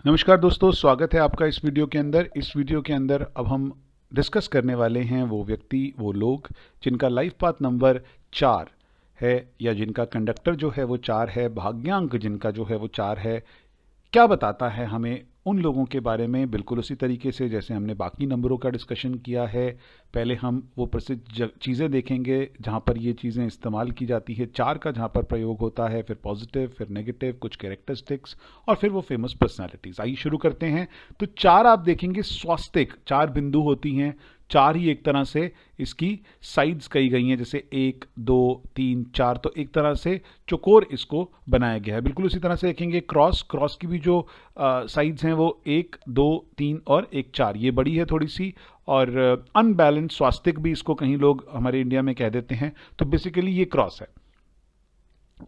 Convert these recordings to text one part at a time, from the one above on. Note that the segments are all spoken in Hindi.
नमस्कार दोस्तों, स्वागत है आपका इस वीडियो के अंदर। इस वीडियो के अंदर अब हम डिस्कस करने वाले हैं वो व्यक्ति, वो लोग जिनका लाइफ पाथ नंबर 4 है, या जिनका कंडक्टर जो है वो 4 है, भाग्यांक जिनका जो है वो 4 है। क्या बताता है हमें उन लोगों के बारे में? बिल्कुल उसी तरीके से जैसे हमने बाकी नंबरों का डिस्कशन किया है। पहले हम वो प्रसिद्ध चीज़ें देखेंगे जहाँ पर ये चीज़ें इस्तेमाल की जाती है। 4 का जहाँ पर प्रयोग होता है, फिर पॉजिटिव, फिर नेगेटिव, कुछ कैरेक्टरिस्टिक्स, और फिर वो फेमस पर्सनालिटीज़। आइए शुरू करते हैं। तो 4 आप देखेंगे स्वास्तिक 4 बिंदु होती हैं। 4 ही एक तरह से इसकी साइड्स कही गई हैं, जैसे 1, 2, 3, 4। तो एक तरह से चौकोर इसको बनाया गया है। बिल्कुल उसी तरह से देखेंगे क्रॉस की भी जो साइड्स हैं वो 1, 2, 3 और 1, 4। ये बड़ी है थोड़ी सी, और अनबैलेंस स्वास्तिक भी इसको कहीं लोग हमारे इंडिया में कह देते हैं। तो बेसिकली ये क्रॉस है,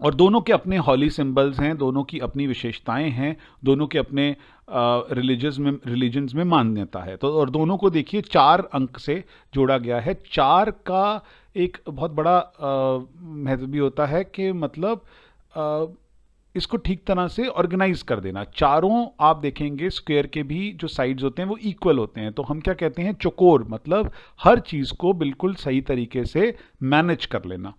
और दोनों के अपने हॉली सिंबल्स हैं, दोनों की अपनी विशेषताएं हैं, दोनों के अपने रिलीजन्स में मान्यता है। तो और दोनों को देखिए 4 अंक से जोड़ा गया है। 4 का एक बहुत बड़ा महत्व भी होता है कि मतलब अ, इसको ठीक तरह से ऑर्गेनाइज कर देना। चारों आप देखेंगे स्क्वायर के भी जो साइड्स होते हैं वो इक्वल होते हैं। तो हम क्या कहते हैं? चौकोर, मतलब हर चीज को बिल्कुल सही तरीके से मैनेज कर लेना।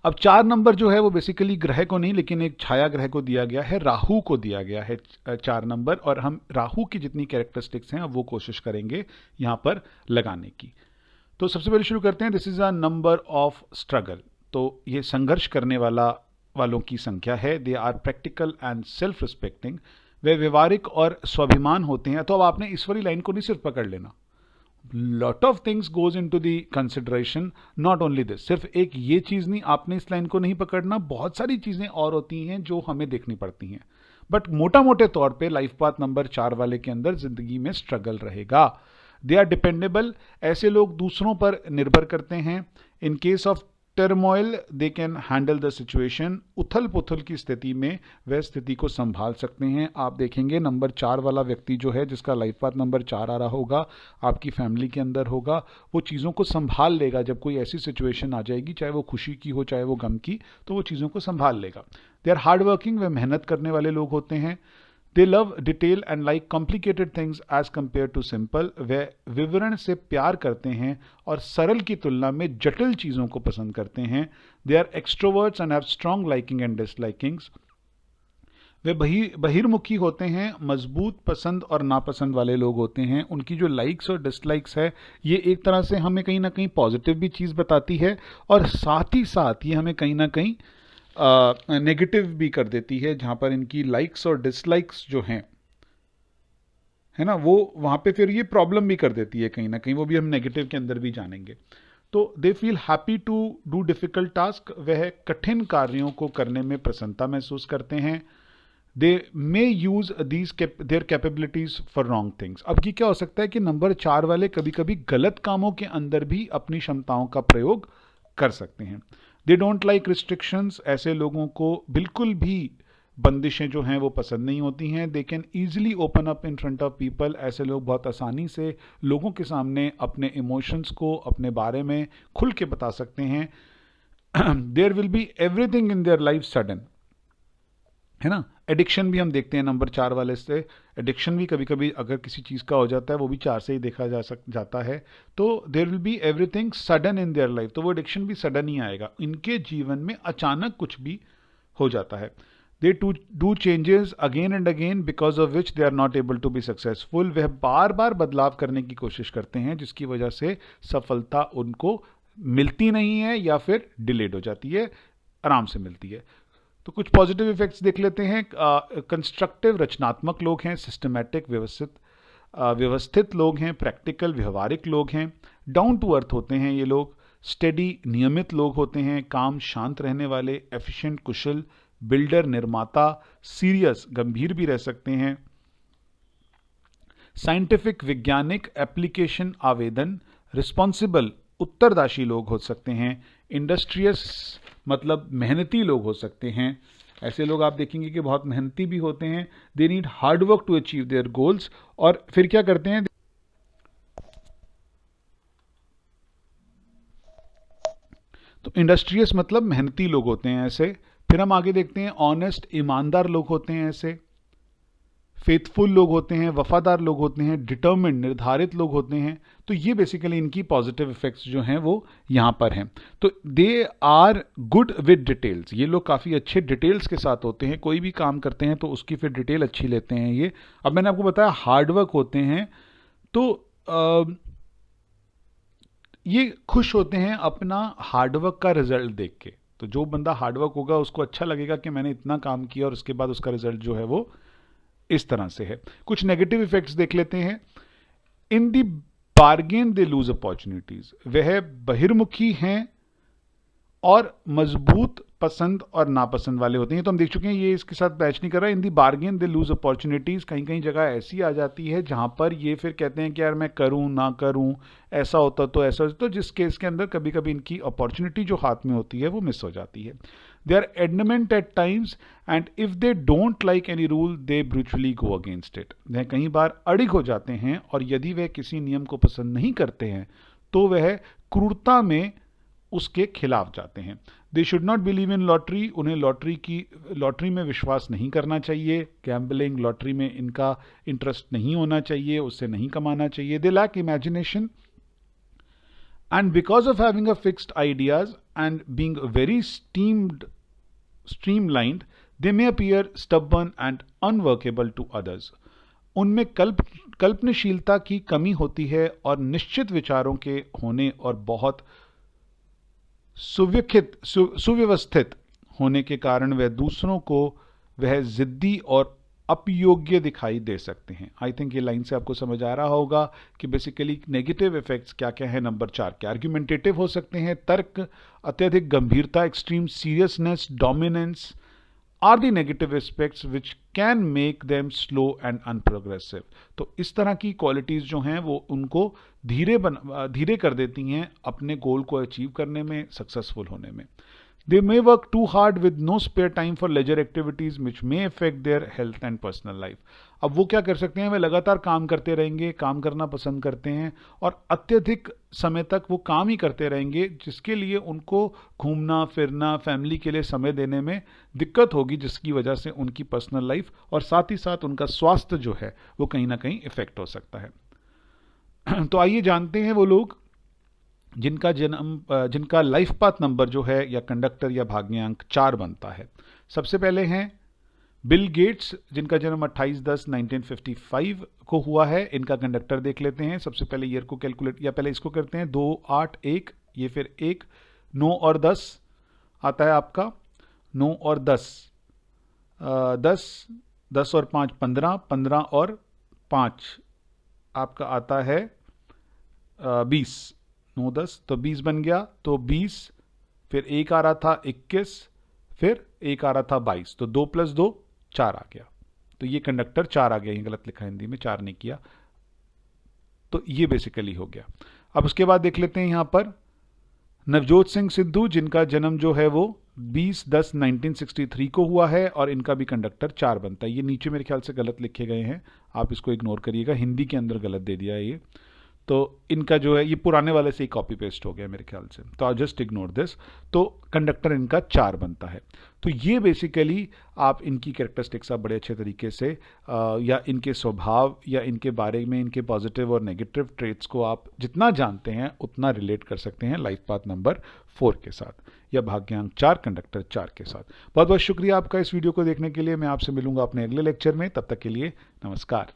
अब 4 नंबर जो है वो बेसिकली ग्रह को नहीं, लेकिन एक छाया ग्रह को दिया गया है, राहु को दिया गया है 4 नंबर। और हम राहु की जितनी कैरेक्टरिस्टिक्स हैं अब वो कोशिश करेंगे यहां पर लगाने की। तो सबसे पहले शुरू करते हैं। This is a number of struggle. तो ये संघर्ष करने वालों की संख्या है। They are practical and self respecting. वे व्यवहारिक और स्वाभिमान होते हैं। तो अब आपने इस वाली लाइन को नहीं सिर्फ पकड़ लेना, lot of things goes into the consideration, not only this. सिर्फ एक ये चीज नहीं, आपने इस लाइन को नहीं पकड़ना, बहुत सारी चीजें और होती हैं जो हमें देखनी पड़ती हैं। बट मोटा मोटे तौर पे लाइफ पाथ नंबर 4 वाले के अंदर जिंदगी में स्ट्रगल रहेगा। They are dependable. ऐसे लोग दूसरों पर निर्भर करते हैं। In case of turmoil they can handle the situation. उथल पुथल की स्थिति में वह स्थिति को संभाल सकते हैं। आप देखेंगे नंबर 4 वाला व्यक्ति जो है, जिसका लाइफ पाथ नंबर 4 आ रहा होगा, आपकी फैमिली के अंदर होगा, वो चीज़ों को संभाल लेगा। जब कोई ऐसी सिचुएशन आ जाएगी, चाहे वो खुशी की हो चाहे वो गम की, तो वो चीज़ों को संभाल लेगा। They are hard working. वे मेहनत करने वाले लोग होते हैं। They love detail and like complicated things as compare to simple. वे विवरण से प्यार करते हैं और सरल की तुलना में जटिल चीज़ों को पसंद करते हैं। They are extroverts and have strong liking and dislikings. वे बहिर्मुखी होते हैं, मजबूत पसंद और नापसंद वाले लोग होते हैं। उनकी जो लाइक्स और डिसलाइक्स है, ये एक तरह से हमें कहीं ना कहीं पॉजिटिव भी चीज़ बताती है, और साथ ही साथ ये हमें कहीं ना कहीं नेगेटिव भी कर देती है। जहाँ पर इनकी लाइक्स और डिसलाइक्स जो हैं, है ना, वो वहाँ पे फिर ये प्रॉब्लम भी कर देती है कहीं ना कहीं। वो भी हम नेगेटिव के अंदर भी जानेंगे। तो they feel happy to do difficult task. वह कठिन कार्यों को करने में प्रसन्नता महसूस करते हैं। They may use these their capabilities for wrong things. अब ये क्या हो सकता है कि नंबर 4 वाले कभी कभी गलत कामों के अंदर भी अपनी क्षमताओं का प्रयोग कर सकते हैं। दे डोंट लाइक रिस्ट्रिक्शंस। ऐसे लोगों को बिल्कुल भी बंदिशें जो हैं वो पसंद नहीं होती हैं। They can easily open up in front of people. ऐसे लोग बहुत आसानी से लोगों के सामने अपने इमोशंस को, अपने बारे में खुल के बता सकते हैं। There will be everything in their life sudden, है ना। एडिक्शन भी हम देखते हैं नंबर 4 वाले से। एडिक्शन भी कभी कभी अगर किसी चीज़ का हो जाता है, वो भी 4 से ही देखा जाता है। तो there will be everything sudden in their life. तो वो एडिक्शन भी सडन ही आएगा, इनके जीवन में अचानक कुछ भी हो जाता है। They to do changes again and again because of which they are not able to be successful. वह बार बार बदलाव करने की कोशिश करते हैं, जिसकी वजह से सफलता उनको मिलती नहीं है, या फिर डिलेड हो जाती है, आराम से मिलती है। तो कुछ पॉजिटिव इफेक्ट्स देख लेते हैं। कंस्ट्रक्टिव रचनात्मक लोग हैं। सिस्टमैटिक व्यवस्थित लोग हैं। प्रैक्टिकल व्यवहारिक लोग हैं। डाउन टू अर्थ होते हैं ये लोग। स्टेडी नियमित लोग होते हैं। काम शांत रहने वाले। एफिशिएंट कुशल। बिल्डर निर्माता। सीरियस गंभीर भी रह सकते हैं। साइंटिफिक वैज्ञानिक एप्लीकेशन आवेदन। रिस्पॉन्सिबल उत्तरदायी लोग हो सकते हैं। इंडस्ट्रियस मतलब मेहनती लोग हो सकते हैं। ऐसे लोग आप देखेंगे कि बहुत मेहनती भी होते हैं। They need hard work to achieve their goals. और फिर क्या करते हैं? तो इंडस्ट्रियस मतलब मेहनती लोग होते हैं ऐसे। फिर हम आगे देखते हैं, ऑनेस्ट ईमानदार लोग होते हैं ऐसे। फेथफुल लोग होते हैं, वफादार लोग होते हैं, डिटर्मिन्ड निर्धारित लोग होते हैं। तो ये बेसिकली इनकी पॉजिटिव इफेक्ट्स जो हैं वो यहाँ पर हैं। तो they are good with details, ये लोग काफ़ी अच्छे डिटेल्स के साथ होते हैं, कोई भी काम करते हैं तो उसकी फिर डिटेल अच्छी लेते हैं ये। अब मैंने आपको बताया हार्डवर्क होते हैं, तो ये खुश होते हैं अपना हार्डवर्क का रिजल्ट देख के। तो जो बंदा हार्डवर्क होगा उसको अच्छा लगेगा कि मैंने इतना काम किया और उसके बाद उसका रिजल्ट जो है वो इस तरह से है। कुछ नेगेटिव इफेक्ट्स देख लेते हैं। In the bargain they lose opportunities, वह बहिर्मुखी हैं और मजबूत पसंद और नापसंद वाले होते हैं। तो हम देख चुके हैं, ये इसके साथ मैच नहीं कर रहा है। In the bargain they lose opportunities, कहीं कहीं जगह ऐसी आ जाती है जहां पर ये फिर कहते हैं कि यार मैं करूं ना करूं, ऐसा होता तो ऐसा होता, तो जिस केस के अंदर कभी कभी इनकी अपॉर्चुनिटी जो हाथ में होती है वो मिस हो जाती है। They are adamant at times and if they don't like any rule they brutally go against it. वह कई बार अड़िग हो जाते हैं और यदि वह किसी नियम को पसंद नहीं करते हैं तो वह क्रूरता में उसके खिलाफ जाते हैं। They should not believe in lottery, उन्हें लॉटरी में विश्वास नहीं करना चाहिए। गैम्बलिंग, लॉटरी में इनका इंटरेस्ट नहीं होना चाहिए, उससे नहीं कमाना चाहिए। They lack imagination and because of having a fixed ideas and being very streamlined, they may appear stubborn and unworkable to others. उनमें कल्पनाशीलता की कमी होती है और निश्चित विचारों के होने और बहुत सुव्यवस्थित होने के कारण वह दूसरों को वह जिद्दी और अपयोग्य दिखाई दे सकते हैं। आई थिंक ये लाइन से आपको समझ आ रहा होगा कि बेसिकली नेगेटिव इफेक्ट्स क्या क्या है नंबर 4 के। आर्ग्यूमेंटेटिव हो सकते हैं, तर्क, अत्यधिक गंभीरता, extreme seriousness, dominance are the negative aspects which can make them slow and unprogressive. तो इस तरह की क्वालिटीज जो हैं वो उनको धीरे कर देती हैं अपने गोल को अचीव करने में, सक्सेसफुल होने में। They may work too hard with no spare time for leisure activities which may affect their health and personal life. अब वो क्या कर सकते हैं, वे लगातार काम करते रहेंगे, काम करना पसंद करते हैं और अत्यधिक समय तक वो काम ही करते रहेंगे, जिसके लिए उनको घूमना फिरना, फैमिली के लिए समय देने में दिक्कत होगी, जिसकी वजह से उनकी पर्सनल लाइफ और साथ ही साथ उनका स्वास्थ्य जो है वो कहीं ना कहीं इफेक्ट हो सकता है। तो आइए जानते हैं वो लोग जिनका लाइफ पाथ नंबर जो है या कंडक्टर या भाग्यांक 4 बनता है। सबसे पहले हैं बिल गेट्स, जिनका जन्म 28/10/1955 को हुआ है। इनका कंडक्टर देख लेते हैं। सबसे पहले ईयर को कैलकुलेट, या पहले इसको करते हैं। 2, 8, 1, ये फिर 1, 9 और 10 आता है आपका। 9 और 10, 10 और 5 15, 15 और 5 आपका आता है 20। 9, 10 तो 20 बन गया। तो 20, फिर 1 आ रहा था 21, फिर 1 आ रहा था 22, तो 2 + 2 4 आ गया। तो ये कंडक्टर 4 आ गया, ये गलत लिखा हिंदी में, 4 नहीं किया। तो ये बेसिकली हो गया। अब उसके बाद देख लेते हैं यहां पर नवजोत सिंह सिद्धू, जिनका जन्म जो है वो 20/10/1963 को हुआ है और इनका भी कंडक्टर 4 बनता है। ये नीचे मेरे ख्याल से गलत लिखे गए हैं, आप इसको इग्नोर करिएगा, हिंदी के अंदर गलत दे दिया है ये। तो इनका जो है ये पुराने वाले से ही कॉपी पेस्ट हो गया मेरे ख्याल से, तो आई जस्ट इग्नोर दिस। तो कंडक्टर इनका 4 बनता है। तो ये बेसिकली आप इनकी कैरेक्टरिस्टिक्स आप बड़े अच्छे तरीके से या इनके स्वभाव या इनके बारे में इनके पॉजिटिव और नेगेटिव ट्रेट्स को आप जितना जानते हैं उतना रिलेट कर सकते हैं लाइफ पाथ नंबर 4 के साथ या भाग्यांक 4 कंडक्टर 4 के साथ। बहुत बहुत शुक्रिया आपका इस वीडियो को देखने के लिए। मैं आपसे मिलूंगा अपने अगले लेक्चर में, तब तक के लिए नमस्कार।